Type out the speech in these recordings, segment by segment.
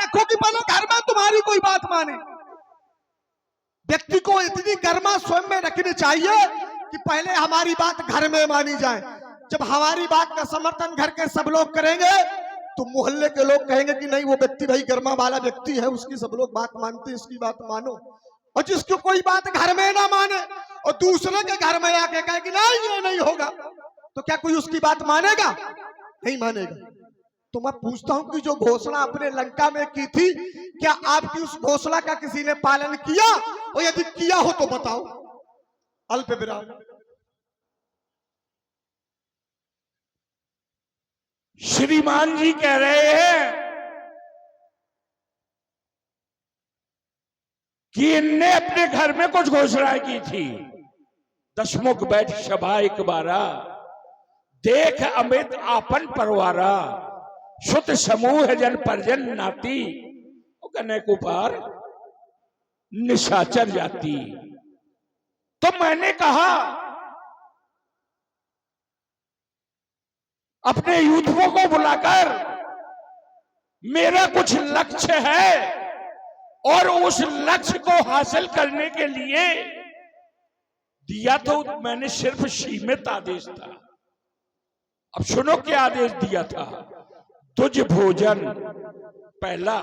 रखो कि पहले घर में तुम्हारी कोई बात माने। व्यक्ति को इतनी गर्मा स्वयं में रखनी चाहिए कि पहले हमारी बात घर में मानी जाए। जब हमारी बात का समर्थन घर के सब लोग करेंगे तो मोहल्ले के लोग कहेंगे कि नहीं वो व्यक्ति भाई गर्मा वाला व्यक्ति है, उसकी सब लोग बात मानते हैं, इसकी बात मानो। और जिसको कोई बात घर में ना माने और दूसरे के घर में आके कहे कि नहीं ये नहीं होगा, तो क्या कोई उसकी बात मानेगा? नहीं मानेगा। तो मैं पूछता हूं कि जो घोषणा आपने लंका में की थी, क्या आपकी उस घोषणा का किसी ने पालन किया? और यदि किया हो तो बताओ। अल्प विराम। श्रीमान जी कह रहे हैं कि इनने अपने घर में कुछ घोषणाएं की थी। दशमुख बैठ सभा एक बारा, देख अमित आपन परवारा, सुत समूह जन परजन नाती, कने को पार निशाचर जाती। तो मैंने कहा अपने यूथों को बुलाकर मेरा कुछ लक्ष्य है और उस लक्ष्य को हासिल करने के लिए दिया तो मैंने सिर्फ सीमित आदेश था। अब सुनो क्या आदेश दिया था। तुझ भोजन, पहला,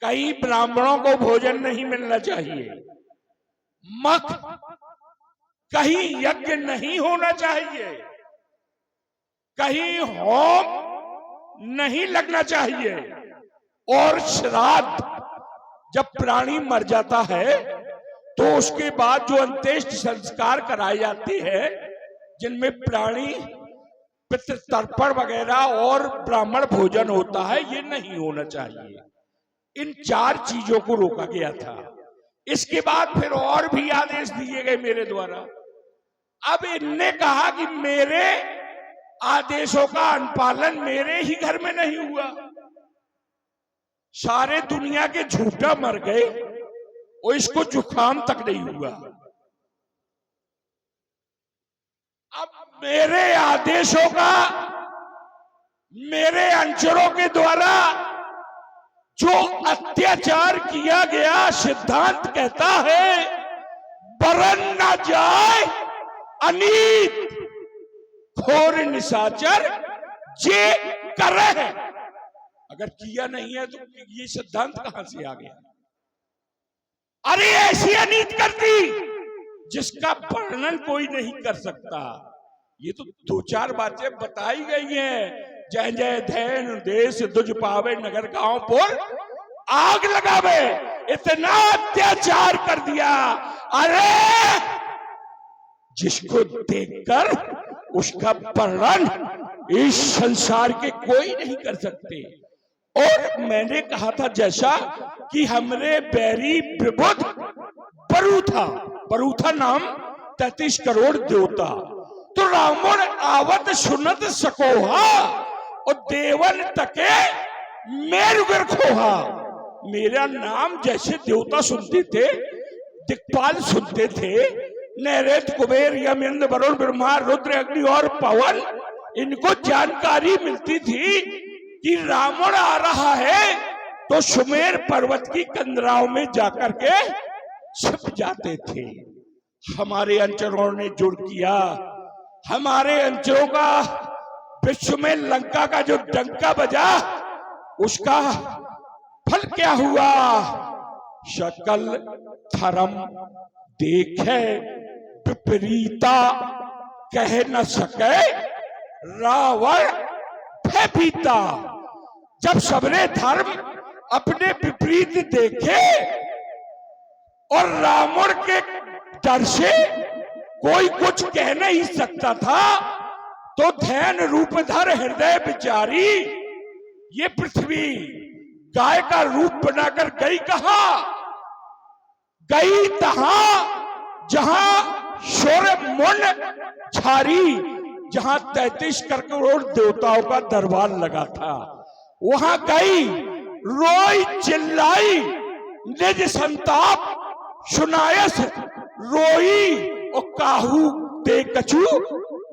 कई ब्राह्मणों को भोजन नहीं मिलना चाहिए। मख, कहीं यज्ञ नहीं होना चाहिए, कहीं होम नहीं लगना चाहिए। और श्राद्ध, जब प्राणी मर जाता है तो उसके बाद जो अंत्येष्टि संस्कार कराए जाते हैं, जिनमें प्राणी पितृतर्पण वगैरह और ब्राह्मण भोजन होता है, ये नहीं होना चाहिए। इन 4 चीजों को रोका गया था। इसके बाद फिर और भी आदेश दिए गए मेरे द्वारा। अब इनने कहा कि मेरे आदेशों का अनुपालन मेरे ही घर में नहीं हुआ, सारे दुनिया के झूठा मर गए और इसको जुकाम तक नहीं हुआ। अब मेरे आदेशों का मेरे अंचरों के द्वारा जो अत्याचार किया गया, सिद्धांत कहता है बरन ना जाए अनीत, घोर निशाचर जे करे। अगर किया नहीं है तो ये सिद्धांत कहां से आ गया? अरे ऐसी अनीत करती जिसका वर्णन कोई नहीं कर सकता। ये तो 2-4 बातें बताई गई हैं। जय जय धैन देश दुज पावे, नगर गांव पुर आग लगावे, इतना अत्याचार कर दिया। अरे जिसको देखकर उसका वर्णन इस संसार के कोई नहीं कर सकते। और मैंने कहा था जैसा कि हमरे बैरी प्रबुद्ध बरूथा नाम 33 करोड़ देवता, तो रावण आवत सुनत सकोहा और देवन तके मेरुगर खोहा। मेरा नाम जैसे देवता सुनते थे, दिक्पाल सुनते थे, नैरेत कुबेर यम इंद्र वरुण ब्रह्मा रुद्र अग्नि और पवन, इनको जानकारी मिलती थी कि रावण आ रहा है, तो सुमेर पर्वत की कंदराओं में जाकर के छिप जाते थे। हमारे अंचलों ने जुड़ किया, हमारे अंचलों का विश्व में लंका का जो डंका बजा, उसका फल क्या हुआ? शकल धर्म देखे विपरीता, कह न सके रावण भयभीता। जब सबने धर्म अपने विपरीत देखे और रावण के डर से कोई कुछ कह नहीं सकता था, तो धैन रूपधर हृदय विचारी, ये पृथ्वी गाय का रूप बनाकर गई कहां? गई तहां जहां शौर्य मुंड छारी, जहां 33 करोड़ देवताओं का दरबार लगा था, वहां गई, रोई चिल्लाई, निज संताप सुनायस रोई, और काहू ते कछु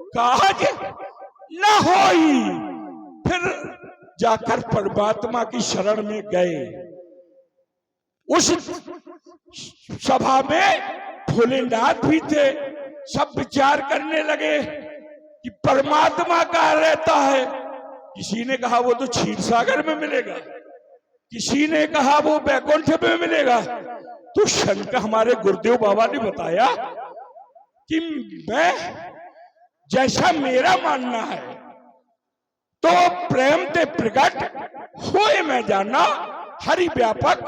काज न होई। फिर जाकर परमात्मा की शरण में गए। उस सभा में भोलेनाथ भी थे। सब विचार करने लगे कि परमात्मा कहाँ रहता है। किसी ने कहा वो तो क्षीर सागर में मिलेगा, किसी ने कहा वो बैकुंठ में मिलेगा। तो शंकर हमारे गुरुदेव बाबा ने बताया कि मैं जैसा मेरा मानना है तो प्रेम ते प्रकट होए मैं जाना, हरि व्यापक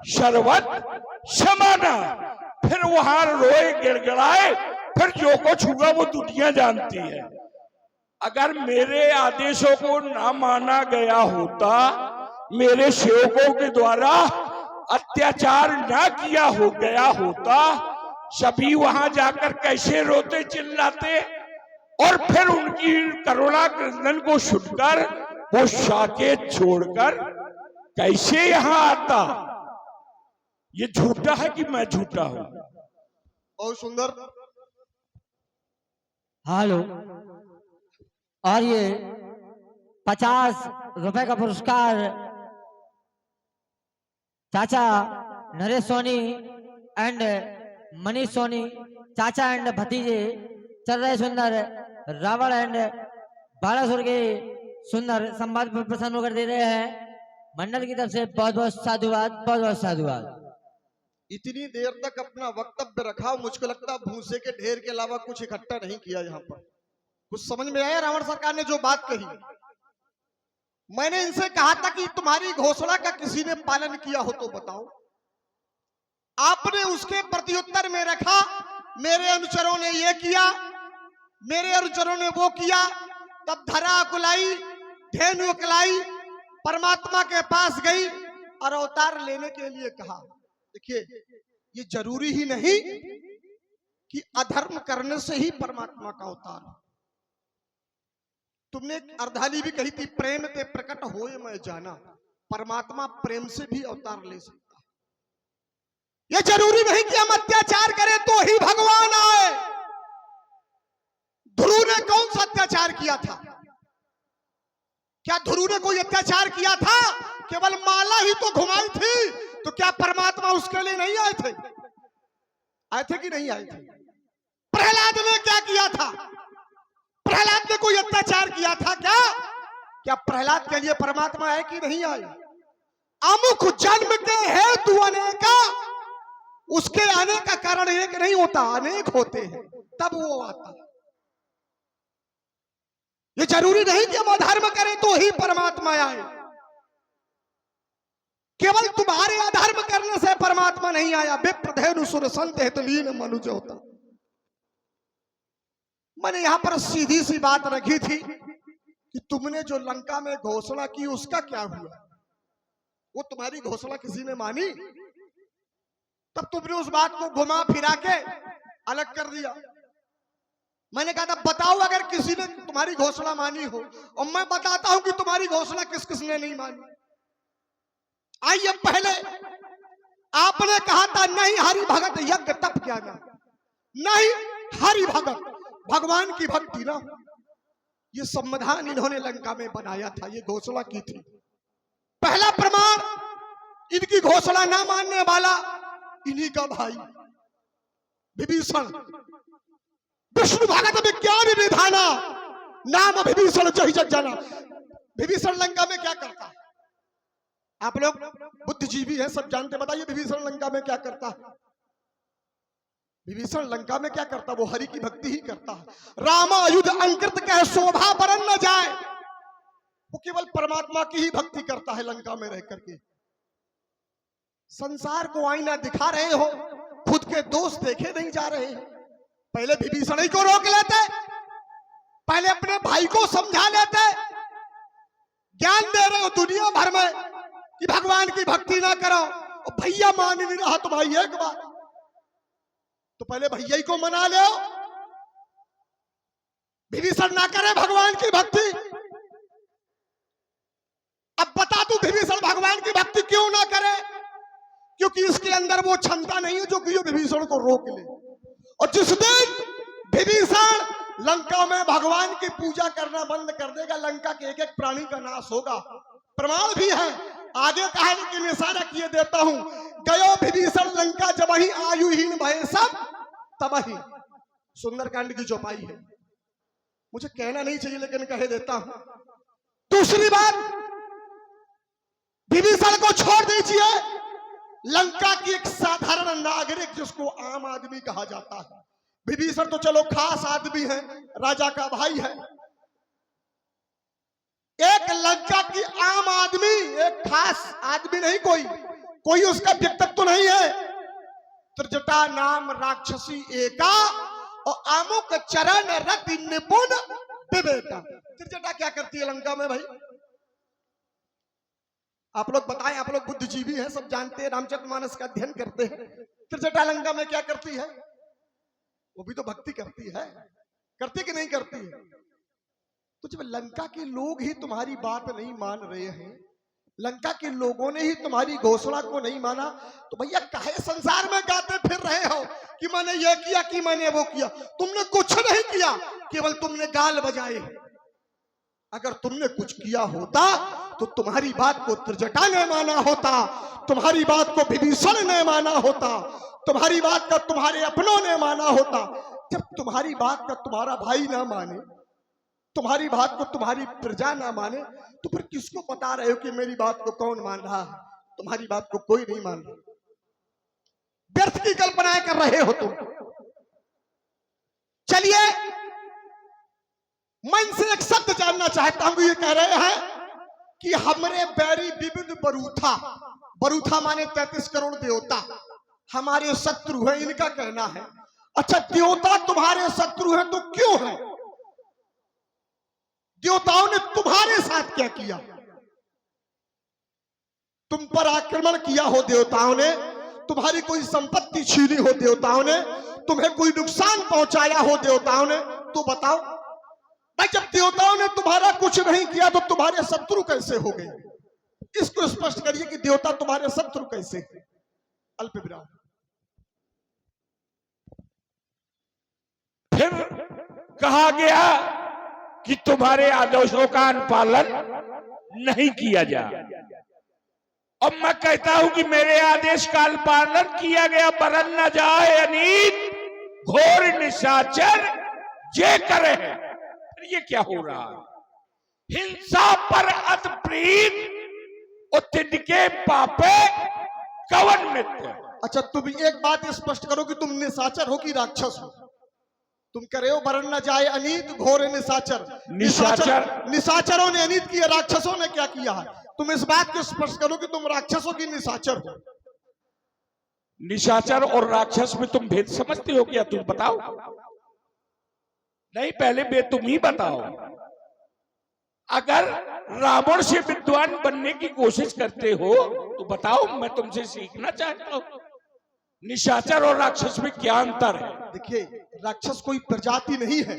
सर्वत समाना। फिर वहां रोए गिड़गिड़ाए, फिर जो कुछ हुआ वो दुनिया जानती है। अगर मेरे आदेशों को ना माना गया होता, मेरे सेवकों के द्वारा अत्याचार ना किया हो गया होता, सभी वहां जाकर कैसे रोते चिल्लाते, और फिर उनकी करुणा क्रंदन को सुनकर वो साकेत छोड़कर कैसे यहां आता। ये झूठा है कि मैं झूठा हूं? बहुत सुंदर। हेलो। और ये 50 रुपए का पुरस्कार चाचा नरेश सोनी एंड मनीष सोनी, चाचा एंड भतीजे चल रहे सुंदर रावण एंड बालासुर के सुंदर संवाद पर प्रसन्न होकर दे रहे हैं। मंडल की तरफ से बहुत बहुत साधुवाद, बहुत बहुत साधुवाद। इतनी देर तक अपना वक्तव्य रखा, मुझको लगता भूसे के ढेर के अलावा कुछ इकट्ठा नहीं किया यहाँ पर। कुछ समझ में आया रावण सरकार ने जो बात कही? मैंने इनसे कहा था कि तुम्हारी घोषणा का किसी ने पालन किया हो तो बताओ। आपने उसके प्रत्युत्तर में रखा, मेरे अनुचरों ने ये किया, मेरे अनुचरों ने वो किया। तब धरा कुलाई, धेनु उकलाई, परमात्मा के पास गई और अवतार लेने के लिए कहा। देखिए, ये जरूरी ही नहीं कि अधर्म करने से ही परमात्मा का अवतार हो। तुमने एक अर्धाली भी कही थी, प्रेम ते प्रकट होए मैं जाना। परमात्मा प्रेम से भी अवतार ले सकता है। ये जरूरी नहीं कि हम अत्याचार करें तो ही भगवान आए। ध्रुव ने कौन सा अत्याचार किया था? क्या ध्रुव ने कोई अत्याचार किया था? केवल माला ही तो घुमाई थी। तो क्या परमात्मा उसके लिए नहीं आए थे? आए थे कि नहीं आए थे? प्रहलाद ने क्या किया था? प्रहलाद ने कोई अत्याचार किया था क्या? क्या प्रहलाद के लिए परमात्मा है कि नहीं आए? अमुख जन्म के हेतु अनेका, उसके आने का कारण एक नहीं होता, अनेक होते हैं, तब वो आता। ये जरूरी नहीं कि हम अधर्म करें तो ही परमात्मा आए। केवल तुम्हारे अधर्म करने से परमात्मा नहीं आया। विप्रधेनु सुर संत हितलीन मनुज होता। मैंने यहां पर सीधी सी बात रखी थी कि तुमने जो लंका में घोषणा की उसका क्या हुआ? वो तुम्हारी घोषणा किसी ने मानी? तब तुमने उस बात को घुमा फिरा के अलग कर दिया। मैंने कहा था बताओ अगर किसी ने तुम्हारी घोषणा मानी हो, और मैं बताता हूं कि तुम्हारी घोषणा किस किस ने नहीं मानी। आइए, पहले आपने कहा था नहीं हरि भगत यज्ञ तप ज्ञान, नहीं हरि भगत भगवान की भक्ति ना। ये संविधान इन्होंने लंका में बनाया था, ये घोषणा की थी। पहला प्रमाण इनकी घोषणा ना मानने वाला इन्हीं का भाई विभीषण। विष्णु भगत विज्ञान विधाना, नाम विभीषण जही जग जाना। विभीषण लंका में क्या करता है? आप लोग बुद्धिजीवी हैं, सब जानते। बताइए विभीषण लंका में क्या करता है? विभीषण लंका में क्या करता? वो हरि की भक्ति ही करता है। रामायुध अंकृत कह शोभा बरन न जाए, वो केवल परमात्मा की ही भक्ति करता है लंका में रह करके। संसार को आईना दिखा रहे हो, खुद के दोष देखे नहीं जा रहे हैं। पहले विभीषण ही को रोक लेते, पहले अपने भाई को समझा लेते। ज्ञान दे रहे हो दुनिया भर में कि भगवान की भक्ति ना करो, और भैया मान नहीं रहा तो भाई एक बार तो पहले भैया ही को मना लो। विभीषण ना करे भगवान की भक्ति। अब बता तू विभीषण भगवान की भक्ति क्यों ना करे? क्योंकि इसके अंदर वो क्षमता नहीं है जो कि विभीषण को रोक ले। और जिस दिन विभीषण लंका में भगवान की पूजा करना बंद कर देगा, लंका के एक एक प्राणी का नाश होगा। प्रमाण भी है, आगे कहानी के इशारा किए देता हूं। गयो विभीषण लंका जब ही आयुहीन भय सब तबही। सुंदरकांड की चौपाई है, मुझे कहना नहीं चाहिए लेकिन कह देता हूं। दूसरी बात, विभीषण को छोड़ दीजिए, लंका की एक साधारण नागरिक जिसको आम आदमी कहा जाता है, विभीषण तो चलो खास आदमी है, राजा का भाई है, एक लंका की आम आदमी, एक खास आदमी नहीं, कोई उसका व्यक्तित्व तो नहीं है। त्रिजटा नाम राक्षसी एका और आमुक चरण रति निपुण विवेका। त्रिजटा क्या करती है लंका में भाई? आप लोग बताएं, आप लोग बुद्धिजीवी हैं, सब जानते हैं, रामचरितमानस का अध्ययन करते हैं। त्रिजटा लंका में क्या करती है? वो भी तो भक्ति करती है, करती कि नहीं करती है? तो जब लंका के लोग ही तुम्हारी बात नहीं मान रहे हैं, लंका के लोगों ने ही तुम्हारी घोषणा को नहीं माना, तो भैया काहे संसार में गाते फिर रहे हो कि मैंने ये किया कि मैंने वो किया? तुमने कुछ नहीं किया, केवल तुमने गाल बजाए। अगर तुमने कुछ किया होता तो तुम्हारी बात को त्रिजटा ने माना होता, तुम्हारी बात को विभीषण ने माना होता, तुम्हारी बात का तुम्हारे अपनों ने माना होता। जब तुम्हारी बात का तुम्हारा भाई ना माने, तुम्हारी बात को तुम्हारी प्रजा ना माने, तो फिर किसको बता रहे हो कि मेरी बात को कौन मान रहा है? तुम्हारी बात को कोई नहीं मान रहा, व्यर्थ की कल्पनाएं कर रहे हो तुम। चलिए, मन से एक शब्द जानना चाहता हूं। ये कह रहे हैं कि हमरे बैरी विविध बरूथा, बरूथा माने 33 करोड़ देवता हमारे शत्रु हैं, इनका कहना है। अच्छा, देवता तुम्हारे शत्रु हैं तो क्यों है? देवताओं ने तुम्हारे साथ क्या किया? तुम पर आक्रमण किया हो देवताओं ने, तुम्हारी कोई संपत्ति छीनी हो देवताओं ने, तुम्हें कोई नुकसान पहुंचाया हो देवताओं ने, तो बताओ भाई, जब देवताओं ने तुम्हारा कुछ नहीं किया तो तुम्हारे शत्रु कैसे हो गए? इसको स्पष्ट करिए कि देवता तुम्हारे शत्रु कैसे हैं? अल्प विराम। फिर कहा गया कि तुम्हारे आदेशों का अनुपालन नहीं किया जाए। अब मैं कहता हूं कि मेरे आदेश का अनुपालन किया गया, बरन न जाए अनीत घोर निशाचर जे करे। ये क्या हो रहा है? हिंसा पर अत प्रीत उत्तिके पापे कवन मित्र। अच्छा, तुम एक बात स्पष्ट करो कि तुम निशाचर हो कि राक्षस हो? तुम कह रहे हो बरन न जाए अनीत घोर निशाचर। निशाचरों ने अनीत किया, राक्षसों ने क्या किया है? तुम इस बात को स्पष्ट करो कि तुम राक्षसों की निशाचर हो। निशाचर और राक्षस में तुम भेद समझते हो क्या? तुम बताओ। नहीं, पहले भेद तुम ही बताओ। अगर रावण से विद्वान बनने की कोशिश करते हो तो बताओ, मैं तुमसे सीखना चाहता हूं। निशाचर और राक्षस में क्या अंतर है? देखिए, राक्षस कोई प्रजाति नहीं है,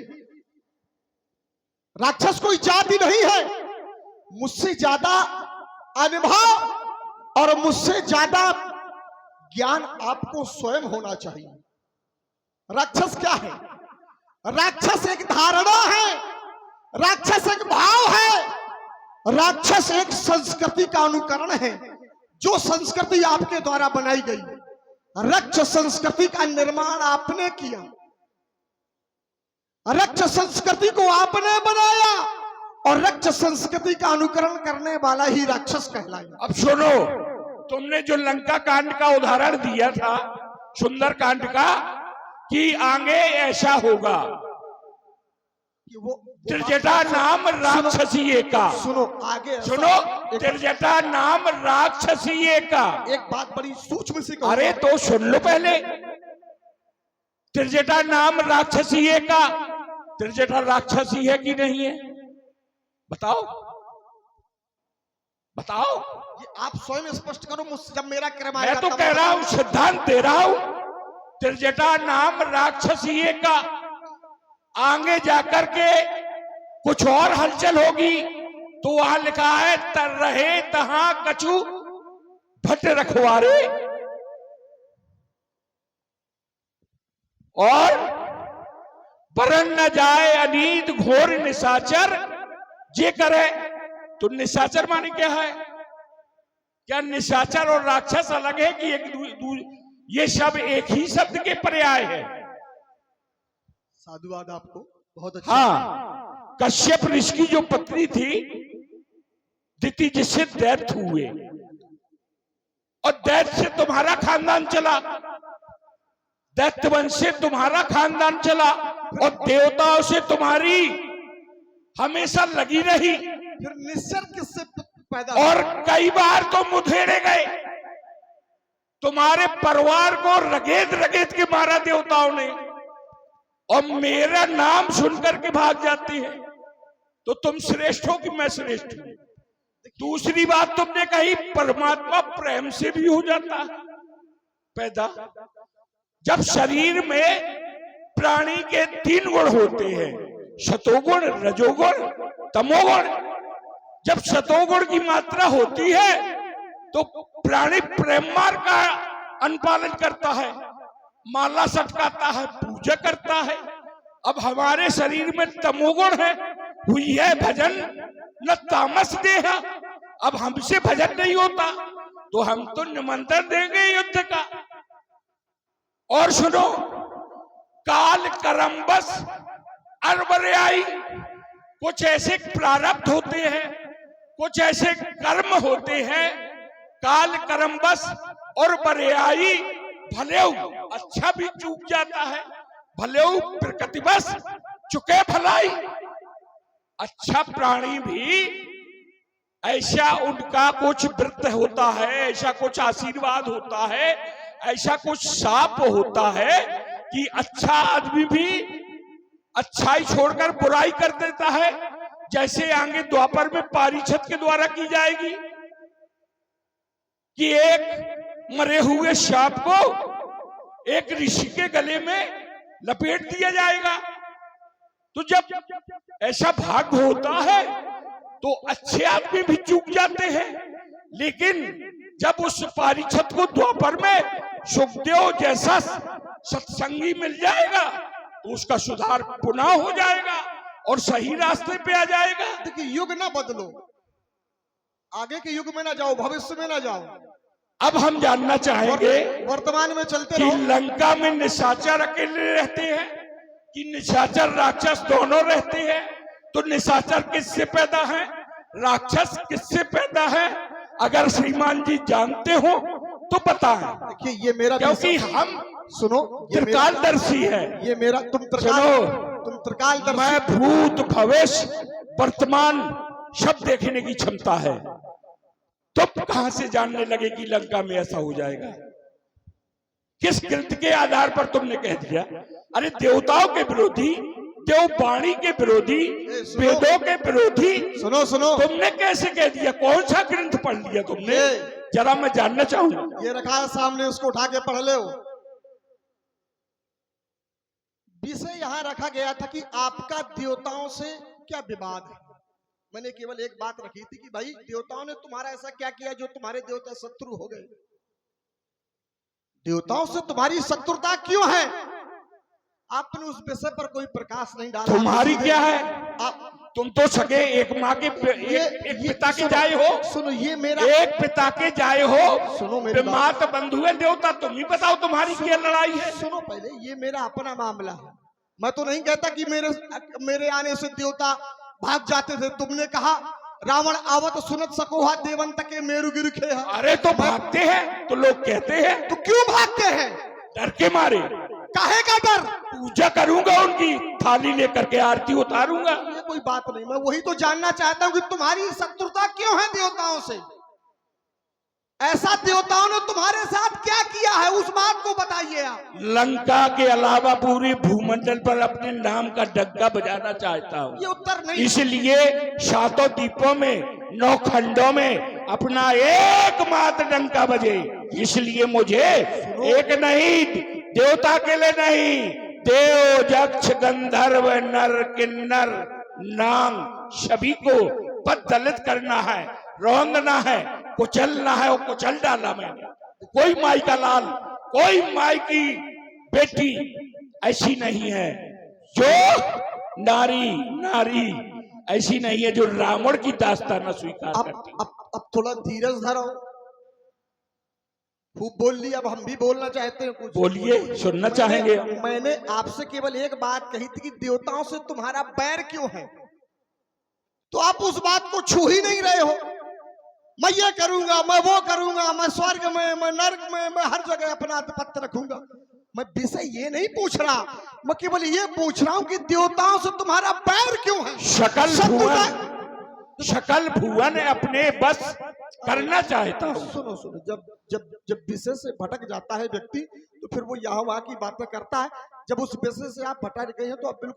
राक्षस कोई जाति नहीं है। मुझसे ज्यादा अनुभव और मुझसे ज्यादा ज्ञान आपको स्वयं होना चाहिए। राक्षस क्या है? राक्षस एक धारणा है, राक्षस एक भाव है, राक्षस एक संस्कृति का अनुकरण है। जो संस्कृति आपके द्वारा बनाई गई, राक्षस संस्कृति का निर्माण आपने किया, राक्षस संस्कृति को आपने बनाया और राक्षस संस्कृति का अनुकरण करने वाला ही राक्षस कहलाएगा। अब सुनो, तुमने जो लंका कांड का उदाहरण दिया था, सुंदर कांड का, कि आगे ऐसा होगा, त्रिजटा नाम राक्षसी का। सुनो आगे, सुनो, त्रिजटा नाम राक्षसी का। एक बात बड़ी सूक्ष्म सी कहूं। अरे तो सुन लो पहले। त्रिजटा नाम राक्षसी का, त्रिजटा राक्षसी है कि नहीं है? बताओ बताओ। ये आप स्वयं स्पष्ट करो मुझसे, जब मेरा क्रम मैं तो कह रहा हूं, सिद्धांत दे रहा हूं। त्रिजटा नाम राक्षसी का, आगे जाकर के कुछ और हलचल होगी तो वहां लिखा है, तर रहे तहां कछु भट्ट रखवारे, और वरन न जाए अनीत घोर निशाचर जे करे। तो निशाचर माने क्या है? क्या निशाचर और राक्षस अलग है कि ये सब एक ही शब्द के पर्याय है? साधुवाद आपको, बहुत अच्छा। हाँ, कश्यप ऋषि की जो पत्नी थी दिति, जिससे दैत्य हुए, और दैत्य से तुम्हारा खानदान चला, दैत्य वंश से तुम्हारा खानदान चला, और देवताओं से तुम्हारी हमेशा लगी रही। फिर निश्चर किससे पैदा और कई बार तो मुधेड़े गए, तुम्हारे परिवार को रगेद रगेद के मारा देवताओं ने, और मेरा नाम सुनकर के भाग जाती है। तो तुम श्रेष्ठ हो कि मैं श्रेष्ठ हूं? दूसरी बात तुमने कही परमात्मा प्रेम से भी हो जाता है पैदा। जब शरीर में प्राणी के 3 गुण होते हैं, सतोगुण, रजोगुण, तमोगुण। जब सतोगुण की मात्रा होती है तो प्राणी प्रेम मार्ग का अनुपालन करता है, माला सटकाता है, पूजा करता है। अब हमारे शरीर में तमोगुण है, हुई है भजन न तामस देह। अब हमसे भजन नहीं होता तो हम तो निमंत्रण देंगे युद्ध का। और सुनो, काल करमबस अरबरियाई, कुछ ऐसे प्रारब्ध होते हैं, कुछ ऐसे कर्म होते हैं, काल करमबस और बरियाई, भले अच्छा भी चूक जाता है, भले प्रकृतिवश चुके भलाई। अच्छा प्राणी भी ऐसा उनका कुछ वृत्त होता है, ऐसा कुछ आशीर्वाद होता है, ऐसा कुछ शाप होता है कि अच्छा आदमी भी अच्छाई छोड़कर बुराई कर देता है। जैसे आगे द्वापर में पारीक्षत के द्वारा की जाएगी कि एक मरे हुए सांप को एक ऋषि के गले में लपेट दिया जाएगा। तो जब ऐसा भाग्य होता है तो अच्छे आदमी भी चूक जाते हैं, लेकिन जब उस पारीक्षत को द्वापर में सुखदेव जैसा सत्संगी मिल जाएगा तो उसका सुधार पुनः हो जाएगा और सही रास्ते पे आ जाएगा। देखिए, युग ना बदलो, आगे के युग में ना जाओ, भविष्य में ना जाओ। अब हम जानना चाहेंगे वर्तमान में चलते कि रहो। लंका में निशाचर अकेले रहते हैं कि निशाचर राक्षस दोनों रहते हैं? तो निशाचर किससे पैदा है, राक्षस किससे पैदा है? अगर श्रीमान जी जानते हो तो बताएं। देखिए, ये मेरा, क्योंकि हम सुनो, त्रिकालदर्शी है। ये मेरा, तुम त्रिकालदर्शी, मैं भूत भविष्य वर्तमान सब देखने की क्षमता है। तुम कहां से जानने लगे कि लंका में ऐसा हो जाएगा? किस कृत्य के आधार पर तुमने कह दिया? अरे देवताओं के विरोधी, देववाणी के विरोधी, वेदों के विरोधी, सुनो सुनो, तुमने कैसे कह दिया? कौन सा ग्रंथ पढ़ लिया तुमने? जरा मैं जानना चाहूंगा। ये रखा है सामने, उसको उठा के पढ़ लो। विषय यहाँ रखा गया था कि आपका देवताओं से क्या विवाद है। मैंने केवल एक बात रखी थी कि भाई देवताओं ने तुम्हारा ऐसा क्या किया जो तुम्हारे देवता शत्रु हो गए? देवताओं से तुम्हारी शत्रुता क्यों है? आपने उस विषय पर कोई प्रकाश नहीं डाला। तुम्हारी क्या है? तुम तो सगे एक माँ के एक पिता के जाए हो। सुनो, ये मेरा, एक पिता के जाए हो। सुनो मेरी बात, मात बंधु है देवता, तुम ही बताओ तुम्हारी क्या लड़ाई है? सुनो पहले, ये मेरा अपना मामला है। मैं तो नहीं कहता कि मेरे आने से देवता भाग जाते थे। तुमने कहा रावण आवत सुनत सकोहा देवंत के मेरु गिर खे। अरे तो भागते हैं तो लोग कहते हैं। तो क्यों भागते हैं? डर के मारे। काहे का डर? पूजा करूंगा, उनकी थाली लेकर के आरती उतारूंगा। ये कोई बात नहीं, मैं वही तो जानना चाहता हूँ कि तुम्हारी शत्रुता क्यों है देवताओं से? ऐसा देवताओं ने तुम्हारे साथ क्या किया है, उस बात को बताइए आप। लंका के अलावा पूरे भूमंडल पर अपने नाम का डग्गा बजाना चाहता हूँ। ये उत्तर नहीं, इसलिए 7 द्वीपों में 9 खंडों में अपना एकमात्र डंका बजे। इसलिए मुझे एक नहीं, देवता के लिए नहीं, देव यक्ष गंधर्व नर किन्नर नाग सभी को बददलित करना है, रौंदना है, कुचलना है। और कुचल डाला मैंने। कोई माई का लाल, कोई माई की बेटी ऐसी नहीं है। जो नारी नारी ऐसी नहीं है जो रावण की दास्ताना स्वीकार अब करती। अब थोड़ा धीरज धरो, खूब बोल लिया, अब हम भी बोलना चाहते हैं कुछ। बोलिए, सुनना चाहेंगे। मैंने आपसे केवल एक बात कही थी कि देवताओं से तुम्हारा बैर क्यों है, तो आप उस बात को छू ही नहीं रहे हो। मैं ये करूंगा, मैं वो करूंगा, मैं स्वर्ग में, मैं नर्क में, मैं हर जगह अपना आधिपत्य रखूंगा। मैं विषय ये नहीं पूछ रहा, मैं केवल ये पूछ रहा हूं कि देवताओं से तुम्हारा बैर क्यों है। शकल भुवन अपने बस करना चाहता हूं। सुनो सुनो, जब जब जब विषय से भटक जाता है व्यक्ति तो फिर वो यहाँ वहां की बातें करता है। जब उस विषय से आप भटक गए हैं तो अब बिल्कुल